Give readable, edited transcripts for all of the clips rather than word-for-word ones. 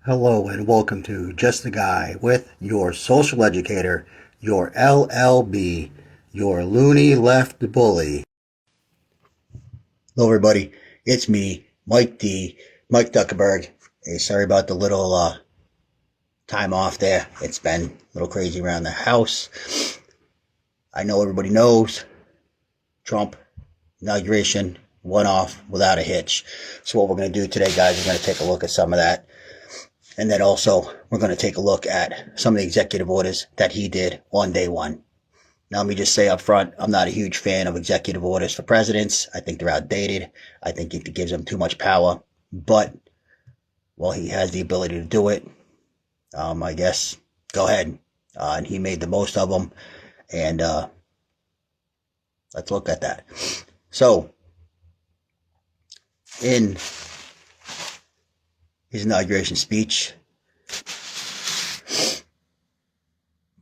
Hello and welcome to Just a Guy with your social educator, your LLB, your loony left bully. Hello everybody, it's me, Mike Duckerberg. Hey, sorry about the little time off there. It's been a little crazy around the house. I know everybody knows Trump inauguration went off without a hitch. So what we're going to do today, guys, we're going to take a look at some of that. And then also, we're going to take a look at some of the executive orders that he did on day one. Now, let me just say up front, I'm not a huge fan of executive orders for presidents. I think they're outdated. I think it gives them too much power. But, well, he has the ability to do it. I guess, go ahead. And he made the most of them. And let's look at that. So, in his inauguration speech,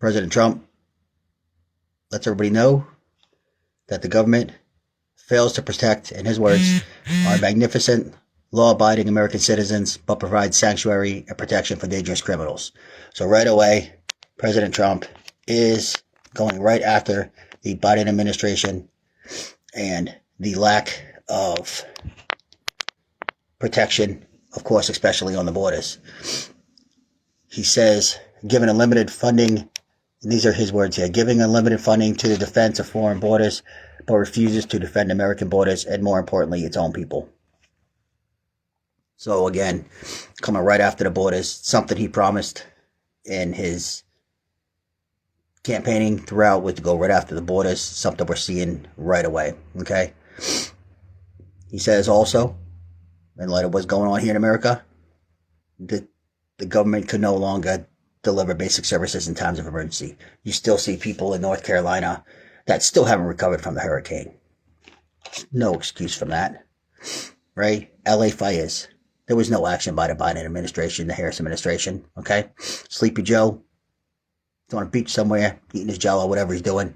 President Trump lets everybody know that the government fails to protect, in his words, our magnificent, law-abiding American citizens, but provides sanctuary and protection for dangerous criminals. So right away, President Trump is going right after the Biden administration and the lack of protection, of course, especially on the borders. He says, given unlimited funding, and these are his words here, giving unlimited funding to the defense of foreign borders, but refuses to defend American borders and, more importantly, its own people. So again, coming right after the borders, something he promised in his campaigning throughout was to go right after the borders, something we're seeing right away, okay? He says also, in light of what's going on here in America, that the government could no longer deliver basic services in times of emergency. You still see people in North Carolina that still haven't recovered from the hurricane. No excuse from that, right? LA fires. There was no action by the Biden administration, the Harris administration, okay? Sleepy Joe, he's on a beach somewhere, eating his jello, whatever he's doing.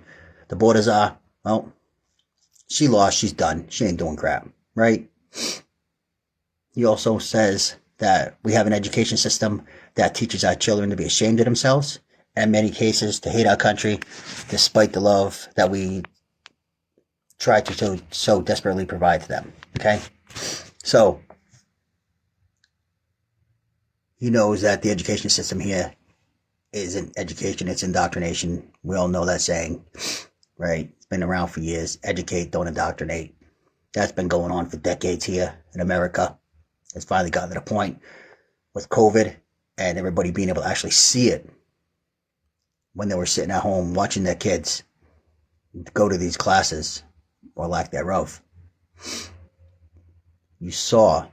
The borders are, well, she lost, she's done. She ain't doing crap, right? He also says that we have an education system that teaches our children to be ashamed of themselves, and in many cases to hate our country, despite the love that we try to so desperately provide to them. Okay? So, he knows that the education system here isn't education, it's indoctrination. We all know that saying, right? It's been around for years. Educate, don't indoctrinate. That's been going on for decades here in America. It's finally gotten to the point with COVID and everybody being able to actually see it when they were sitting at home watching their kids go to these classes, or lack thereof. You saw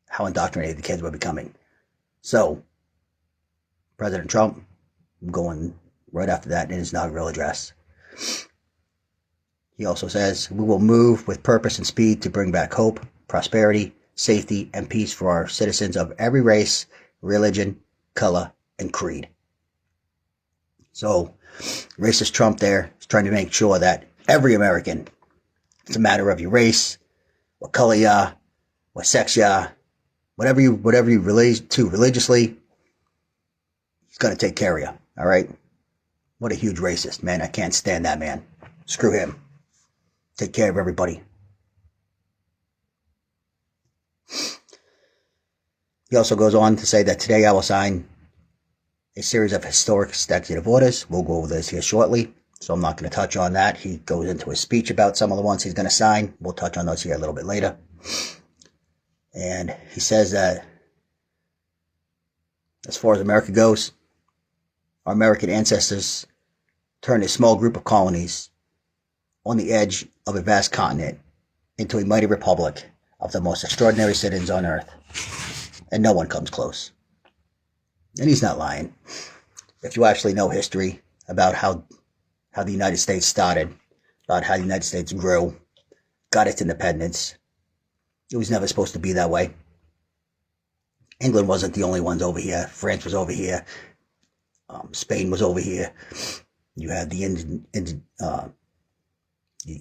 how indoctrinated the kids were becoming. So, President Trump going right after that in his inaugural address. He also says, we will move with purpose and speed to bring back hope, prosperity, safety, and peace for our citizens of every race, religion, color, and creed. So, racist Trump there is trying to make sure that every American, it's a matter of your race, what color you are, what sex you are, whatever you relate to religiously, he's going to take care of you, all right? What a huge racist, man. I can't stand that man. Screw him. Take care of everybody. He also goes on to say that today I will sign a series of historic executive orders. We'll go over this here shortly, so I'm not going to touch on that. He goes into his speech about some of the ones he's going to sign. We'll touch on those here a little bit later. And he says that as far as America goes, our American ancestors turned a small group of colonies on the edge of a vast continent into a mighty republic of the most extraordinary citizens on earth. And no one comes close. And he's not lying. If you actually know history about how the United States started, about how the United States grew, got its independence, it was never supposed to be that way. England wasn't the only ones over here. France was over here. Spain was over here. You had the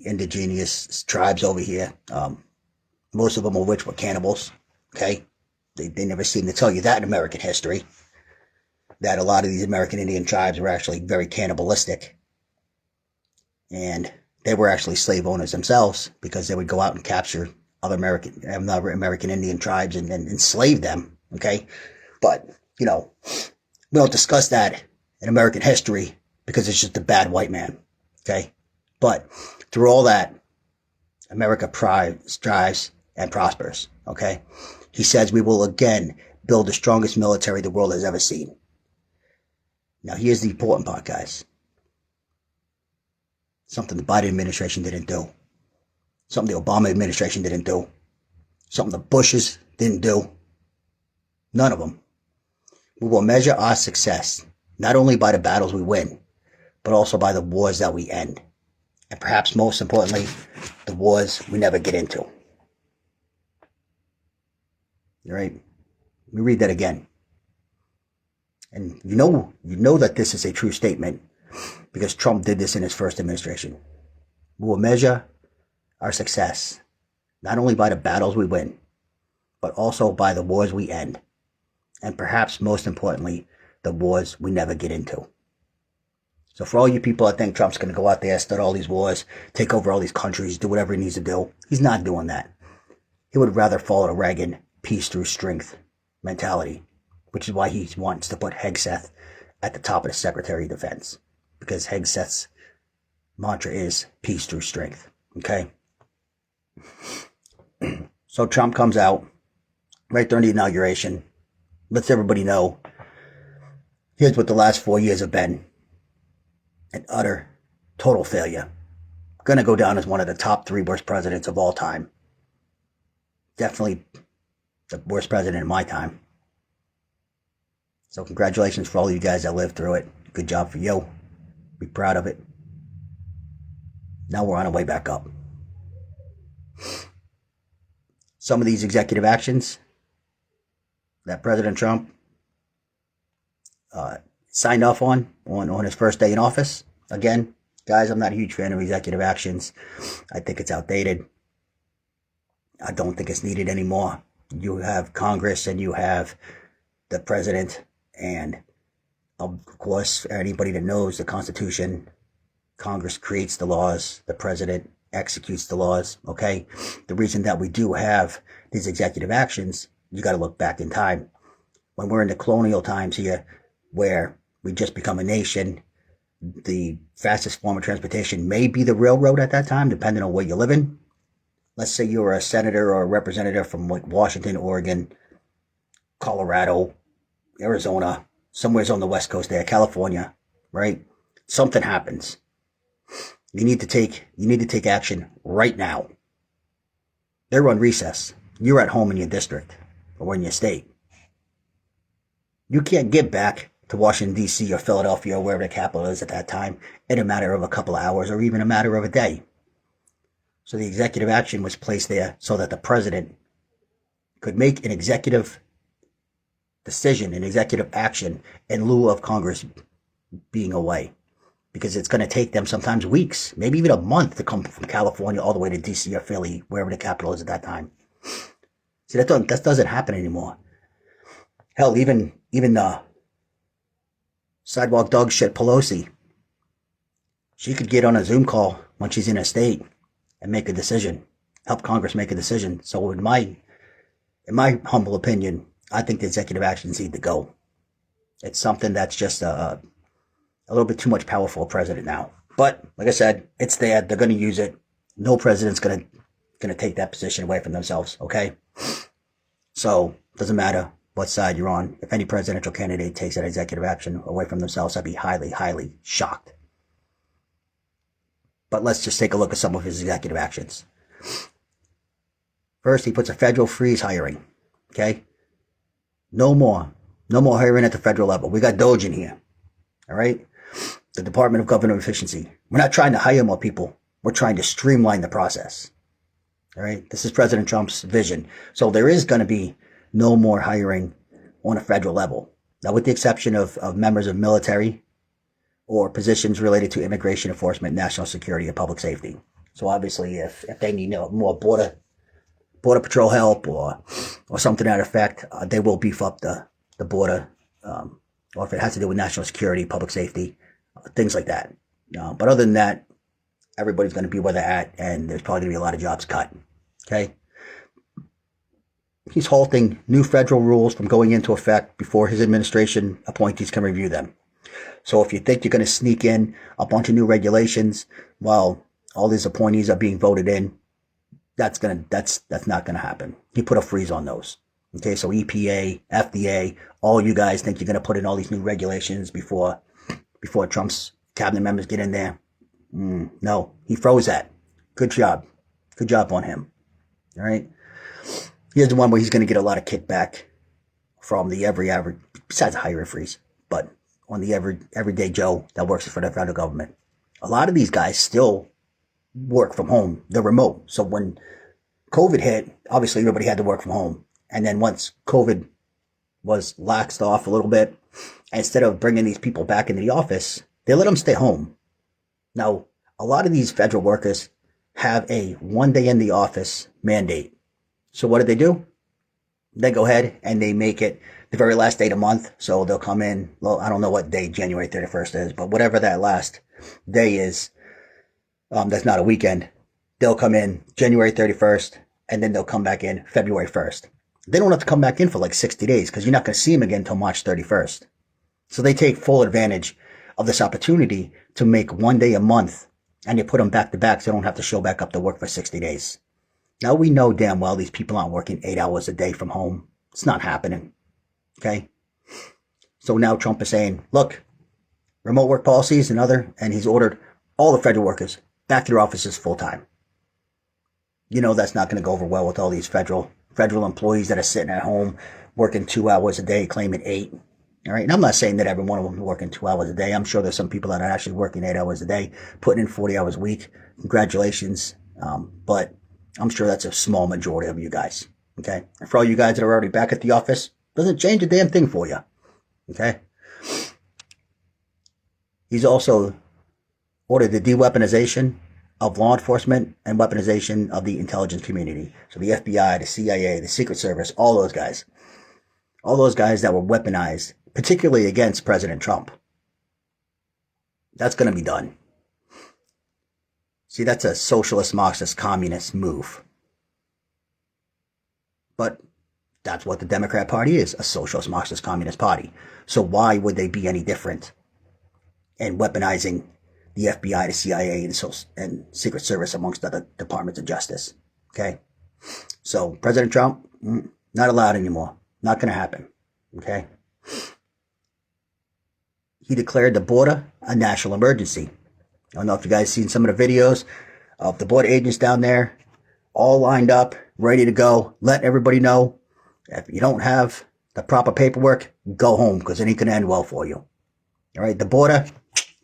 indigenous tribes over here. Most of them of which were cannibals. Okay? They never seem to tell you that in American history, that a lot of these American Indian tribes were actually very cannibalistic. And they were actually slave owners themselves, because they would go out and capture other American Indian tribes and enslave them. Okay. But, we don't discuss that in American history because it's just a bad white man. Okay. But through all that, America strives and prospers. Okay. He says we will again build the strongest military the world has ever seen. Now, here's the important part, guys. Something the Biden administration didn't do. Something the Obama administration didn't do. Something the Bushes didn't do. None of them. We will measure our success not only by the battles we win, but also by the wars that we end. And perhaps most importantly, the wars we never get into. All right? Let me read that again. And you know that this is a true statement, because Trump did this in his first administration. We will measure our success not only by the battles we win, but also by the wars we end. And perhaps most importantly, the wars we never get into. So for all you people that think Trump's going to go out there, start all these wars, take over all these countries, do whatever he needs to do, he's not doing that. He would rather follow the Reagan peace through strength mentality, which is why he wants to put Hegseth at the top of the Secretary of Defense. Because Hegseth's mantra is peace through strength. Okay? So Trump comes out right during the inauguration, lets everybody know, here's what the last 4 years have been. An utter, total failure. Gonna go down as one of the top 3 worst presidents of all time. Definitely the worst president in my time. So congratulations for all you guys that lived through it. Good job for you. Be proud of it. Now we're on our way back up. Some of these executive actions that President Trump signed off on his first day in office. Again, guys, I'm not a huge fan of executive actions. I think it's outdated. I don't think it's needed anymore. You have Congress and you have the president, and of course, anybody that knows the Constitution, Congress creates the laws, the president executes the laws, okay? The reason that we do have these executive actions, you got to look back in time. When we're in the colonial times here, where we just become a nation, the fastest form of transportation may be the railroad at that time, depending on where you live in. Let's say you were a senator or a representative from like Washington, Oregon, Colorado, Arizona, somewhere's on the West Coast there, California, right? Something happens. You need to take action right now. They're on recess. You're at home in your district or in your state. You can't get back to Washington, D.C. or Philadelphia or wherever the capital is at that time in a matter of a couple of hours or even a matter of a day. So the executive action was placed there so that the president could make an executive decision, an executive action in lieu of Congress being away. Because it's going to take them sometimes weeks, maybe even a month to come from California all the way to D.C. or Philly, wherever the capital is at that time. See, that doesn't happen anymore. Hell, even sidewalk dog shit Pelosi, she could get on a Zoom call when she's in a state and make a decision, help Congress make a decision. So in my humble opinion, I think the executive actions need to go. It's something that's just a little bit too much power for a president now. But like I said, it's there. They're going to use it. No president's going to take that position away from themselves. Okay. So it doesn't matter what side you're on. If any presidential candidate takes that executive action away from themselves, I'd be highly, highly shocked. But let's just take a look at some of his executive actions. First, he puts a federal freeze hiring. Okay. No more hiring at the federal level. We got Doge in here. All right. The Department of Government Efficiency. We're not trying to hire more people. We're trying to streamline the process. All right. This is President Trump's vision. So there is going to be no more hiring on a federal level. Now, with the exception of members of military or positions related to immigration enforcement, national security, and public safety. So obviously, if they need more border Border Patrol help or something to that effect, they will beef up the border, or if it has to do with national security, public safety, things like that. But other than that, everybody's going to be where they're at, and there's probably going to be a lot of jobs cut. Okay? He's halting new federal rules from going into effect before his administration appointees can review them. So if you think you're going to sneak in a bunch of new regulations while all these appointees are being voted in, that's not going to happen. He put a freeze on those. Okay, so EPA, FDA, all you guys think you're going to put in all these new regulations before Trump's cabinet members get in there. No, he froze that. Good job. Good job on him. All right. Here's the one where he's going to get a lot of kickback from the average, besides the hiring freeze, but on the everyday Joe that works for the federal government. A lot of these guys still work from home. They're remote. So when COVID hit, obviously everybody had to work from home. And then once COVID was laxed off a little bit, instead of bringing these people back into the office, they let them stay home. Now, a lot of these federal workers have a 1 day in the office mandate. So what do? They go ahead and they make it the very last day of the month. So they'll come in, well, I don't know what day January 31st is, but whatever that last day is, that's not a weekend. They'll come in January 31st, and then they'll come back in February 1st. They don't have to come back in for like 60 days because you're not going to see them again until March 31st. So they take full advantage of this opportunity to make 1 day a month, and you put them back to back so they don't have to show back up to work for 60 days. Now we know damn well these people aren't working 8 hours a day from home. It's not happening. Okay? So now Trump is saying, look, remote work policies and he's ordered all the federal workers back to their offices full time. You know that's not going to go over well with all these federal employees that are sitting at home working 2 hours a day, claiming 8. All right. And I'm not saying that every one of them is working 2 hours a day. I'm sure there's some people that are actually working 8 hours a day, putting in 40 hours a week. Congratulations. But I'm sure that's a small majority of you guys. Okay. And for all you guys that are already back at the office, doesn't change a damn thing for you. Okay. He's also ordered the de-weaponization of law enforcement and weaponization of the intelligence community. So the FBI, the CIA, the Secret Service, all those guys that were weaponized, particularly against President Trump. That's going to be done. See, that's a socialist, Marxist, communist move. But that's what the Democrat Party is, a socialist, Marxist, communist party. So why would they be any different in weaponizing the FBI, the CIA, and Secret Service amongst other departments of justice? Okay? So President Trump, not allowed anymore. Not going to happen. Okay? He declared the border a national emergency. I don't know if you guys seen some of the videos of the border agents down there, all lined up, ready to go, letting everybody know if you don't have the proper paperwork, go home because it ain't going to end well for you. All right? The border,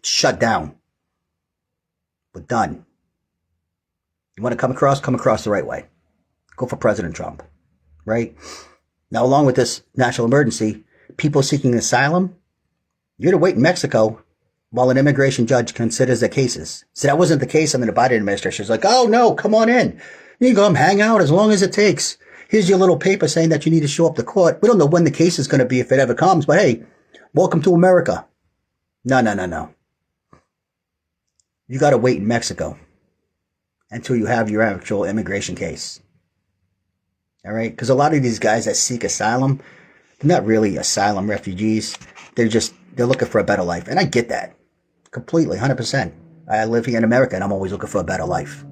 shut down. We're done. You want to come across the right way. Go for President Trump. Right? Now, along with this national emergency, people seeking asylum, you're to wait in Mexico while an immigration judge considers their cases. So that wasn't the case under the Biden administration. It's like, oh, no, come on in. You can come hang out as long as it takes. Here's your little paper saying that you need to show up to court. We don't know when the case is going to be if it ever comes, but hey, welcome to America. No. You got to wait in Mexico until you have your actual immigration case. All right? Because a lot of these guys that seek asylum, they're not really asylum refugees. They're looking for a better life. And I get that completely, 100%. I live here in America and I'm always looking for a better life.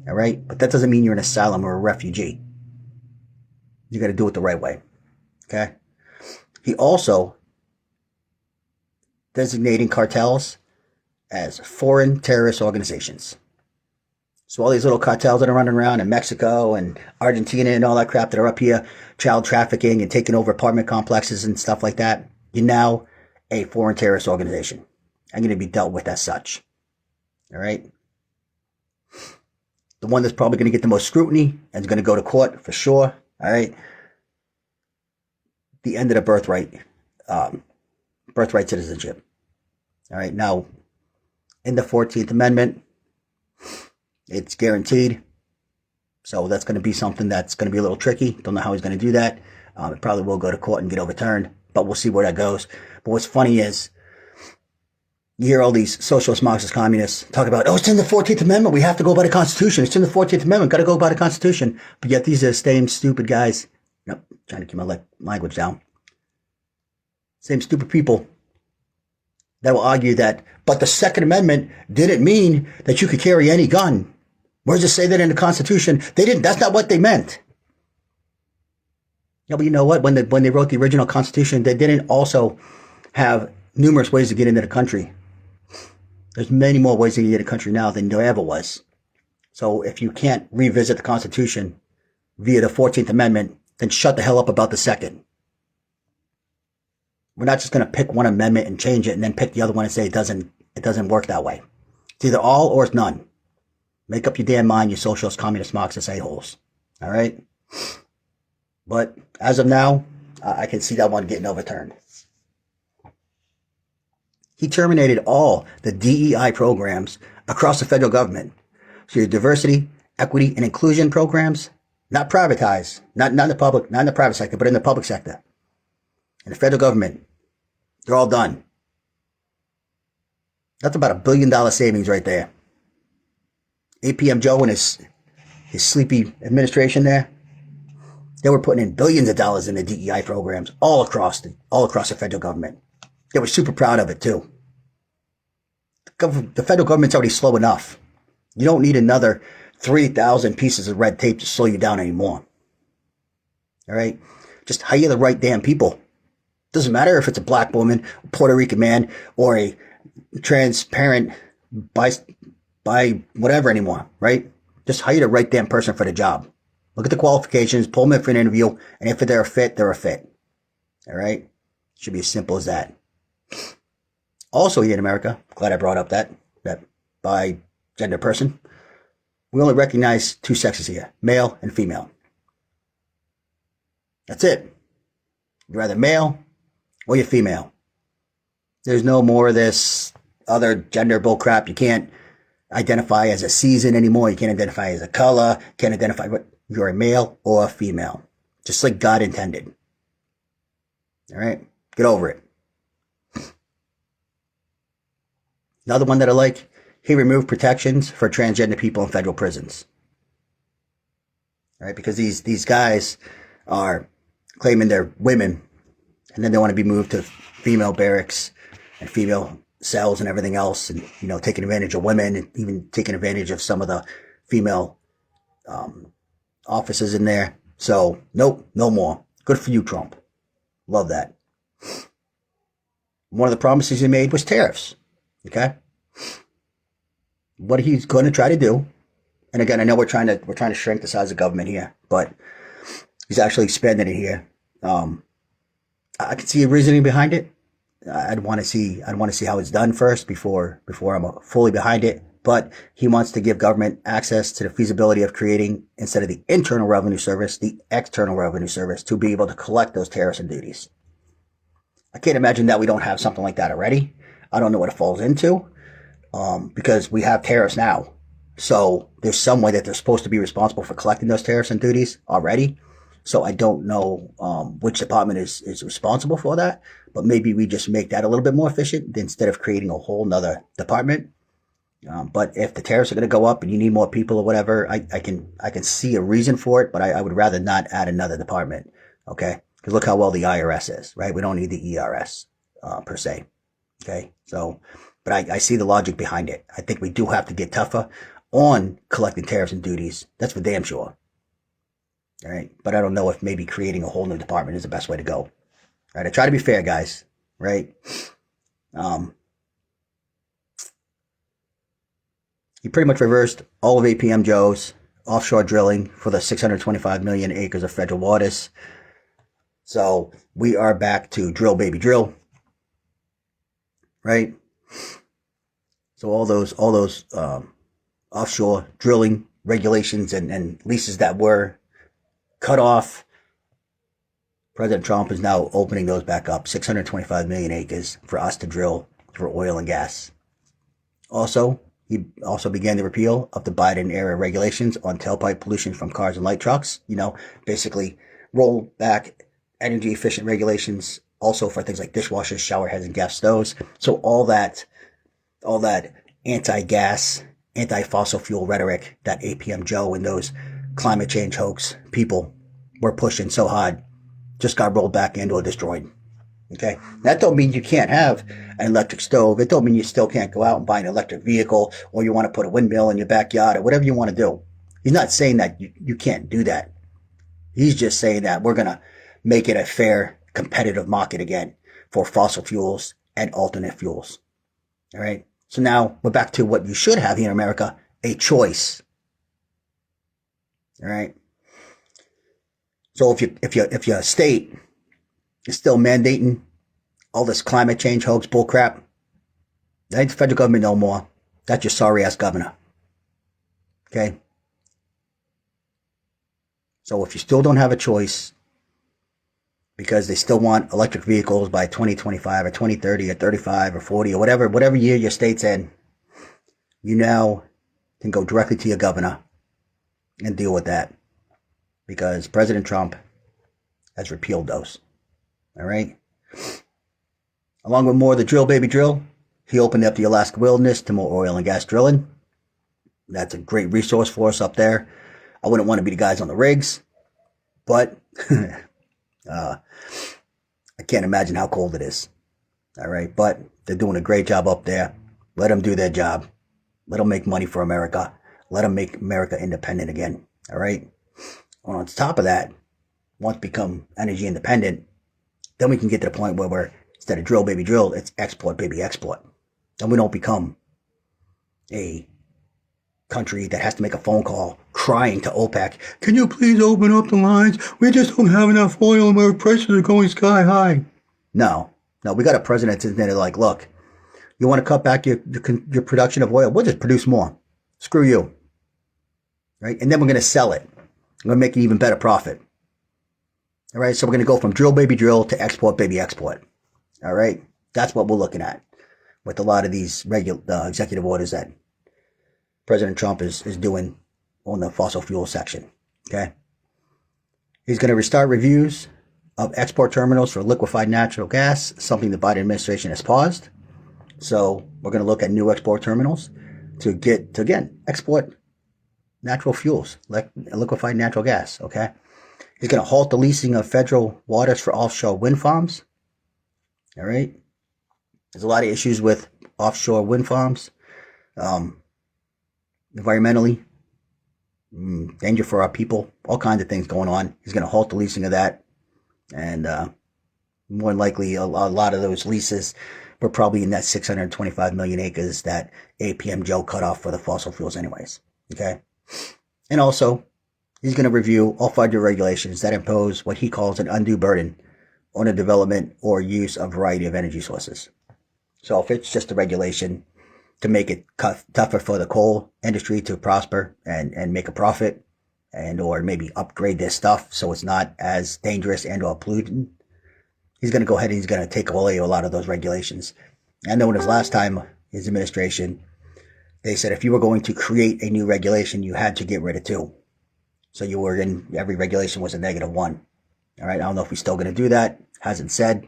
All right? But that doesn't mean you're an asylum or a refugee. You got to do it the right way. Okay? He also designating cartels as foreign terrorist organizations. So all these little cartels that are running around in Mexico and Argentina and all that crap that are up here, child trafficking and taking over apartment complexes and stuff like that, you're now a foreign terrorist organization. I'm going to be dealt with as such. All right? The one that's probably going to get the most scrutiny and is going to go to court for sure. All right? The end of the birthright citizenship. All right? Now, in the 14th Amendment, it's guaranteed So that's going to be something that's going to be a little tricky. Don't know how he's going to do that. It probably will go to court and get overturned, but we'll see where that goes. But what's funny is you hear all these socialist, Marxist, communists talk about, oh, it's in the 14th Amendment. We have to go by the Constitution. It's in the 14th Amendment. Got to go by the Constitution. But yet these are the same stupid guys. Nope, trying to keep my language down. Same stupid people that will argue that, but the Second Amendment didn't mean that you could carry any gun. Where does it say that in the Constitution? They didn't. That's not what they meant. Yeah, but you know what? When they wrote the original Constitution, they didn't also have numerous ways to get into the country. There's many more ways to get into the country now than there ever was. So if you can't revisit the Constitution via the 14th Amendment, then shut the hell up about the second. We're not just going to pick one amendment and change it and then pick the other one and say it doesn't work that way. It's either all or it's none. Make up your damn mind, you socialist, communist, Marxist a-holes. All right? But as of now, I can see that one getting overturned. He terminated all the DEI programs across the federal government. So your diversity, equity, and inclusion programs, not privatized, not in the public, not in the private sector, but in the public sector. In the federal government, they're all done. That's about $1 billion savings right there. APM Joe and his sleepy administration there, they were putting in billions of dollars in the DEI programs all across the federal government. They were super proud of it too. The federal government's already slow enough. You don't need another 3,000 pieces of red tape to slow you down anymore. All right? Just hire the right damn people. Doesn't matter if it's a black woman, a Puerto Rican man, or a transparent by whatever anymore, right? Just hire the right damn person for the job. Look at the qualifications, pull them in for an interview, and if they're a fit, they're a fit. All right? Should be as simple as that. Also here in America, glad I brought up that by gender person, we only recognize two sexes here, male and female. That's it. You're either male or you're female. There's no more of this other gender bullcrap. You can't identify as a season anymore. You can't identify as a color. You can't identify what you're a male or a female. Just like God intended. All right? Get over it. Another one that I like, he removed protections for transgender people in federal prisons. All right? Because these guys are claiming they're women, and then they want to be moved to female barracks and female cells and everything else, and taking advantage of women and even taking advantage of some of the female officers in there. So nope, no more. Good for you, Trump. Love that. One of the promises he made was tariffs. Okay, what he's going to try to do, and again, I know we're trying to shrink the size of government here, but he's actually expanding it here. I can see a reasoning behind it. I'd want to see how it's done first before I'm fully behind it. But he wants to give government access to the feasibility of creating, instead of the Internal Revenue Service, the External Revenue Service, to be able to collect those tariffs and duties. I can't imagine that we don't have something like that already. I don't know what it falls into, because we have tariffs now. So there's some way that they're supposed to be responsible for collecting those tariffs and duties already. So I don't know which department is responsible for that, but maybe we just make that a little bit more efficient instead of creating a whole nother department. But if the tariffs are going to go up and you need more people or whatever, I can see a reason for it, but I would rather not add another department. Okay, because look how well the IRS is, right? We don't need the ERS per se. Okay, so but I see the logic behind it. I think we do have to get tougher on collecting tariffs and duties. That's for damn sure. All right, but I don't know if maybe creating a whole new department is the best way to go. All right, I try to be fair, guys. Right? He pretty much reversed all of APM Joe's offshore drilling for the 625 million acres of federal waters. So we are back to drill, baby, drill. Right? So all those offshore drilling regulations and leases that were cut off, President Trump is now opening those back up. 625 million acres for us to drill for oil and gas. Also, He also began the repeal of the Biden-era regulations on tailpipe pollution from cars and light trucks. Basically roll back energy-efficient regulations also for things like dishwashers, shower heads, and gas stoves. So all that anti-gas, anti-fossil fuel rhetoric that APM Joe and those climate change hoax people were pushing so hard just got rolled back into or destroyed. Okay, that don't mean you can't have an electric stove. It don't mean you still can't go out and buy an electric vehicle, or you want to put a windmill in your backyard, or whatever you want to do. He's not saying that you can't do that. He's just saying that we're going to make it a fair, competitive market again for fossil fuels and alternate fuels. All right. So now we're back to what you should have here in America, a choice. All right. So if your state is still mandating all this climate change hoax bullcrap, that ain't the federal government no more. That's your sorry ass governor. Okay. So if you still don't have a choice, because they still want electric vehicles by 2025 or 2030 or 35 or 40 or whatever year your state's in, you now can go directly to your governor and deal with that, because President Trump has repealed those. All right. Along with more of the drill, baby drill, he opened up the Alaska wilderness to more oil and gas drilling. That's a great resource for us up there. I wouldn't want to be the guys on the rigs, but I can't imagine how cold it is. All right. But they're doing a great job up there. Let them do their job. Let them make money for America. Let them make America independent again. All right. And on top of that, once we become energy independent, then we can get to the point where we're, instead of drill, baby drill, it's export, baby export. And we don't become a country that has to make a phone call crying to OPEC, can you please open up the lines? We just don't have enough oil and our prices are going sky high. No, we got a president sitting there like, look, you want to cut back your production of oil? We'll just produce more. Screw you. Right? And then we're going to sell it. We're going to make an even better profit. All right. So we're going to go from drill, baby drill to export, baby export. All right. That's what we're looking at with a lot of these executive orders that President Trump is doing on the fossil fuel section. Okay. He's going to restart reviews of export terminals for liquefied natural gas, something the Biden administration has paused. So we're going to look at new export terminals to again, export natural fuels, like liquefied natural gas. Okay. He's going to halt the leasing of federal waters for offshore wind farms. All right. There's a lot of issues with offshore wind farms. Environmentally, danger for our people, all kinds of things going on. He's going to halt the leasing of that. And more than likely, a lot of those leases were probably in that 625 million acres that APM Joe cut off for the fossil fuels anyways. Okay. And also, he's going to review all federal regulations that impose what he calls an undue burden on the development or use of a variety of energy sources. So if it's just a regulation to make it tougher for the coal industry to prosper and make a profit, and or maybe upgrade their stuff so it's not as dangerous and or pollutant, he's going to go ahead and he's going to take away a lot of those regulations. I know in his last time, his administration, they said if you were going to create a new regulation, you had to get rid of two. So you were in, every regulation was a -1. All right. I don't know if he's still going to do that. Hasn't said.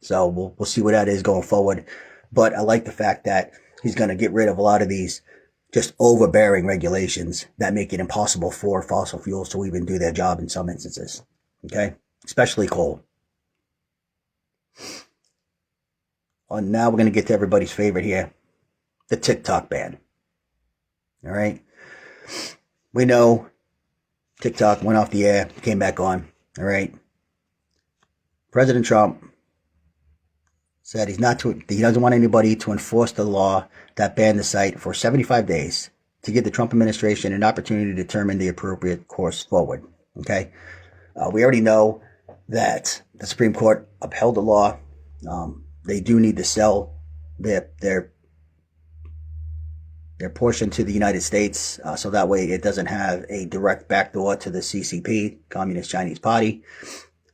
So we'll see what that is going forward. But I like the fact that he's going to get rid of a lot of these just overbearing regulations that make it impossible for fossil fuels to even do their job in some instances. Okay. Especially coal. Well, now we're going to get to everybody's favorite here. The TikTok ban. All right. We know TikTok went off the air, came back on. All right. President Trump said he doesn't want anybody to enforce the law that banned the site for 75 days to give the Trump administration an opportunity to determine the appropriate course forward. Okay. We already know that the Supreme Court upheld the law. They do need to sell their portion to the United States, so that way it doesn't have a direct backdoor to the CCP, Communist Chinese Party.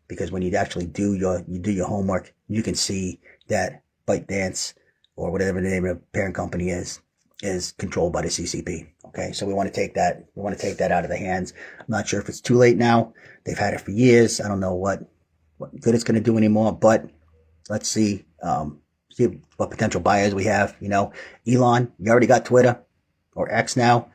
Because when you actually do your homework, you can see that ByteDance, or whatever the name of the parent company is, is controlled by the CCP. Okay, so we want to take that. We want to take that out of the hands. I'm not sure if it's too late now. They've had it for years. I don't know what good it's going to do anymore. But let's see. See what potential buyers we have. You know, Elon, you already got Twitter or X now.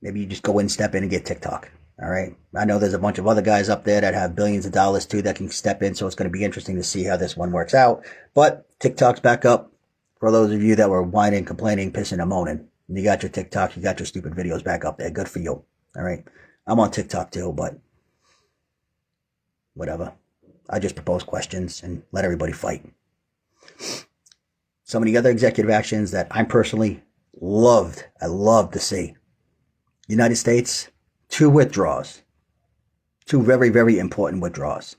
Maybe you just go in, step in, and get TikTok. All right. I know there's a bunch of other guys up there that have billions of dollars too that can step in. So it's going to be interesting to see how this one works out. But TikTok's back up for those of you that were whining, complaining, pissing, and moaning. You got your TikTok, you got your stupid videos back up there. Good for you. All right. I'm on TikTok too, but whatever. I just propose questions and let everybody fight. Some of the other executive actions that I personally loved, I love to see. United States, 2 withdrawals. 2 very, very important withdrawals.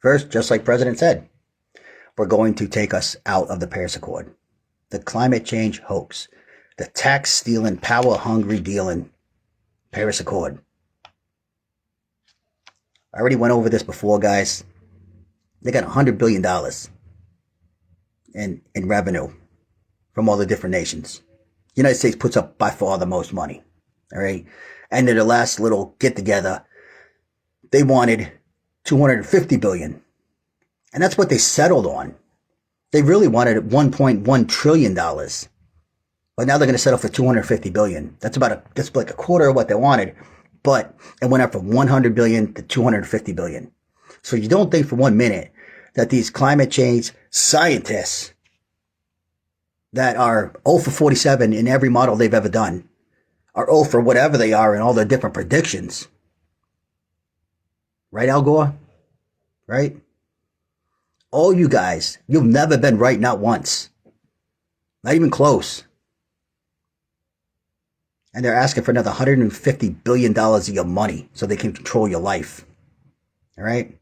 First, just like President said, we're going to take us out of the Paris Accord. The climate change hoax. The tax stealing, power hungry dealing Paris Accord. I already went over this before, guys. They got $100 billion in revenue from all the different nations. The United States puts up by far the most money. All right. And in the last little get together, they wanted $250 billion. And that's what they settled on. They really wanted $1.1 trillion. But now they're going to settle for $250 billion. That's like a quarter of what they wanted. But it went up from $100 billion to $250 billion. So you don't think for 1 minute that these climate change scientists that are 0 for 47 in every model they've ever done, are 0 for whatever they are in all the different predictions. Right, Al Gore? Right? All you guys, you've never been right, not once. Not even close. And they're asking for another $150 billion of your money so they can control your life. All right?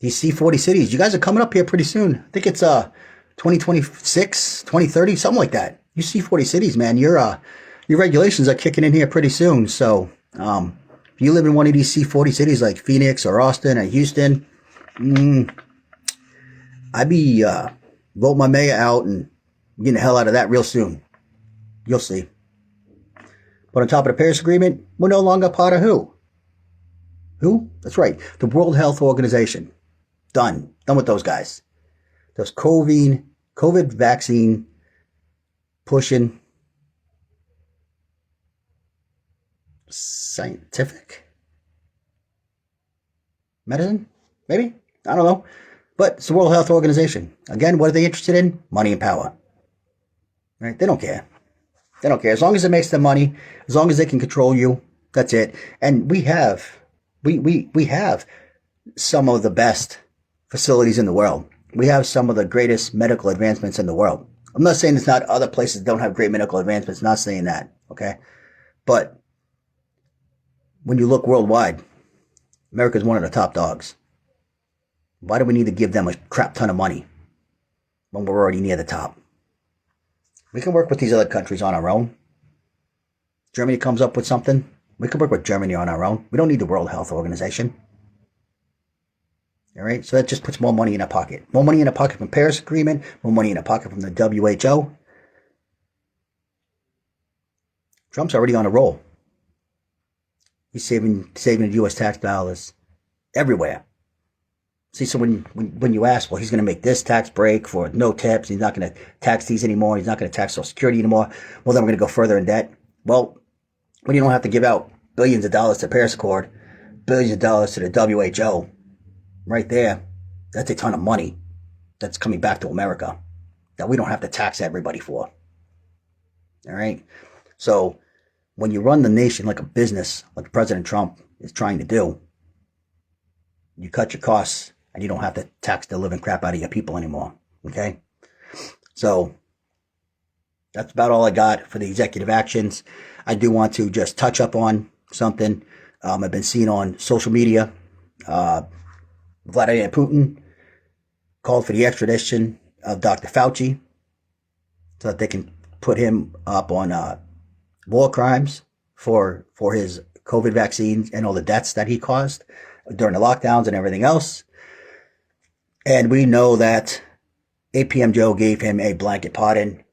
These C40 cities, you guys are coming up here pretty soon. I think it's 2026, 2030, something like that. You C40 cities, man, your regulations are kicking in here pretty soon. So if you live in one of these C40 cities like Phoenix or Austin or Houston, I'd be vote my mayor out and getting the hell out of that real soon. You'll see. But on top of the Paris Agreement, we're no longer part of who? Who? That's right. The World Health Organization. Done. Done with those guys. Those COVID vaccine pushing scientific medicine? Maybe? I don't know. But it's the World Health Organization. Again, what are they interested in? Money and power. Right? They don't care. They don't care. As long as it makes them money, as long as they can control you, that's it. And we have some of the best facilities in the world. We have some of the greatest medical advancements in the world. I'm not saying it's not other places that don't have great medical advancements. Not saying that. Okay. But when you look worldwide, America's one of the top dogs. Why do we need to give them a crap ton of money when we're already near the top? We can work with these other countries on our own. Germany comes up with something. We can work with Germany on our own. We don't need the World Health Organization. All right? So that just puts more money in our pocket. More money in our pocket from the Paris Agreement. More money in our pocket from the WHO. Trump's already on a roll. He's saving the U.S. tax dollars everywhere. See, so when you ask, well, he's going to make this tax break for no tips. He's not going to tax these anymore. He's not going to tax Social Security anymore. Well, then we're going to go further in debt. Well, when you don't have to give out billions of dollars to the Paris Accord, billions of dollars to the WHO, right there, that's a ton of money that's coming back to America that we don't have to tax everybody for. All right? So when you run the nation like a business, like President Trump is trying to do, you cut your costs and you don't have to tax the living crap out of your people anymore. Okay? So that's about all I got for the executive actions. I do want to just touch up on something I've been seeing on social media. Vladimir Putin called for the extradition of Dr. Fauci so that they can put him up on war crimes for his COVID vaccines and all the deaths that he caused during the lockdowns and everything else. And we know that APM Joe gave him a blanket pardon,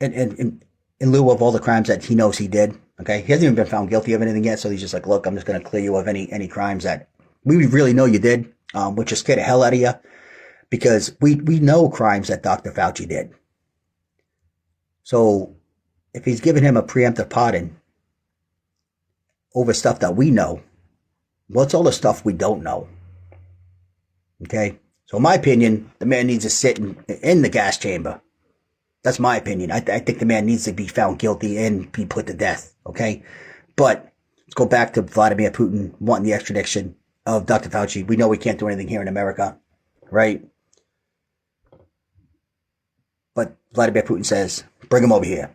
in lieu of all the crimes that he knows he did. Okay, he hasn't even been found guilty of anything yet, so he's just like, look, I'm just going to clear you of any crimes that we really know you did, which will scare the hell out of you, because we know crimes that Dr. Fauci did. So if he's giving him a preemptive pardon over stuff that we know, what's all the stuff we don't know? Okay, so in my opinion, the man needs to sit in the gas chamber. That's my opinion. I think the man needs to be found guilty and be put to death. Okay, but let's go back to Vladimir Putin wanting the extradition of Dr. Fauci. We know we can't do anything here in America, right? But Vladimir Putin says, bring him over here.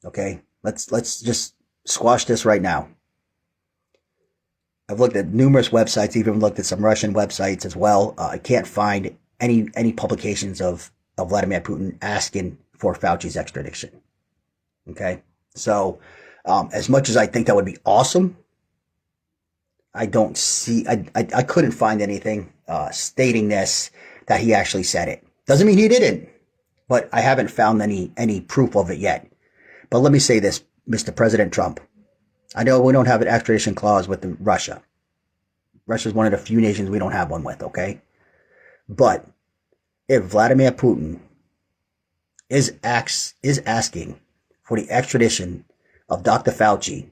Okay, let's just squash this right now. I've looked at numerous websites, even looked at some Russian websites as well. I can't find any publications of Vladimir Putin asking for Fauci's extradition. Okay, so as much as I think that would be awesome, I don't see. I couldn't find anything stating this, that he actually said it. Doesn't mean he didn't, but I haven't found any proof of it yet. But let me say this, Mr. President Trump. I know we don't have an extradition clause with Russia. Russia is one of the few nations we don't have one with, okay? But if Vladimir Putin is asking for the extradition of Dr. Fauci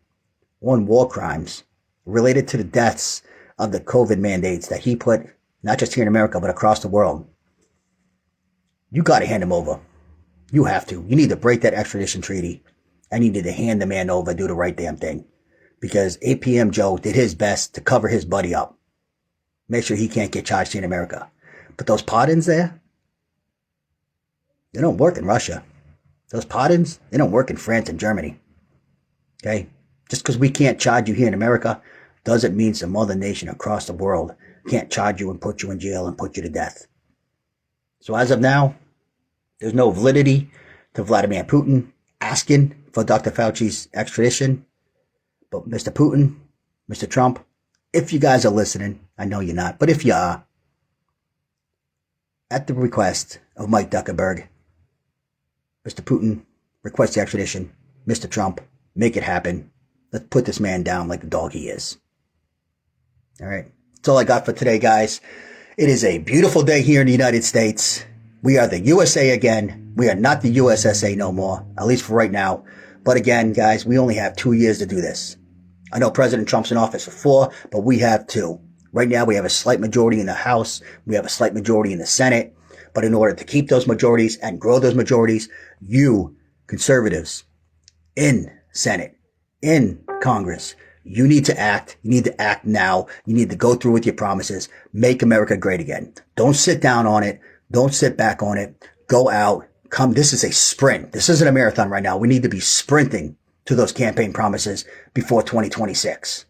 on war crimes related to the deaths of the COVID mandates that he put, not just here in America, but across the world, you got to hand him over. You have to. You need to break that extradition treaty, and you need to hand the man over, do the right damn thing. Because APM Joe did his best to cover his buddy up. Make sure he can't get charged here in America. But those pardons there, they don't work in Russia. Those pardons, they don't work in France and Germany. Okay? Just because we can't charge you here in America doesn't mean some other nation across the world can't charge you and put you in jail and put you to death. So as of now, there's no validity to Vladimir Putin asking for Dr. Fauci's extradition. But Mr. Putin, Mr. Trump, if you guys are listening, I know you're not, but if you are, at the request of Mike Zuckerberg, Mr. Putin, request the extradition. Mr. Trump, make it happen. Let's put this man down like the dog he is. All right. That's all I got for today, guys. It is a beautiful day here in the United States. We are the USA again. We are not the USSA no more, at least for right now. But again, guys, we only have 2 years to do this. I know President Trump's in office for 4, but we have 2. Right now, we have a slight majority in the House. We have a slight majority in the Senate. But in order to keep those majorities and grow those majorities, you conservatives in Senate, in Congress, you need to act. You need to act now. You need to go through with your promises. Make America great again. Don't sit down on it. Don't sit back on it. Go out. Come. This is a sprint. This isn't a marathon right now. We need to be sprinting to those campaign promises before 2026.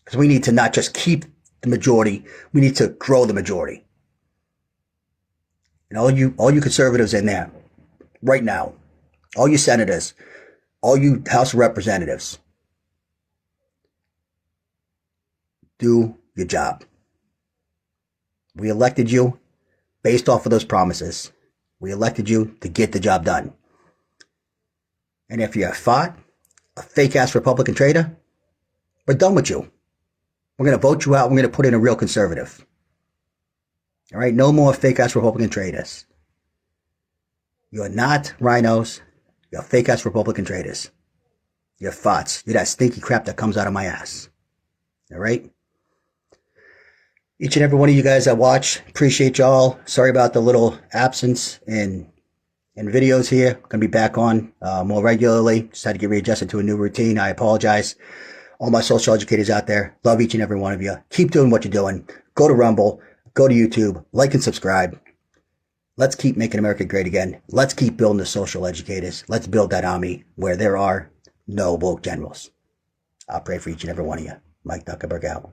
Because we need to not just keep the majority. We need to grow the majority. And all you conservatives in there right now, all you senators, all you House of Representatives, do your job. We elected you based off of those promises. We elected you to get the job done. And if you're a fake-ass Republican traitor, we're done with you. We're going to vote you out. We're going to put in a real conservative. All right? No more fake-ass Republican traitors. You're not rhinos. You're fake-ass Republican traitors. You're farts. You're that stinky crap that comes out of my ass. All right? Each and every one of you guys that watch, appreciate y'all. Sorry about the little absence in videos here. Going to be back on more regularly. Just had to get readjusted to a new routine. I apologize. All my social educators out there, love each and every one of you. Keep doing what you're doing. Go to Rumble. Go to YouTube. Like and subscribe. Let's keep making America great again. Let's keep building the social educators. Let's build that army where there are no woke generals. I'll pray for each and every one of you. Mike Zuckerberg out.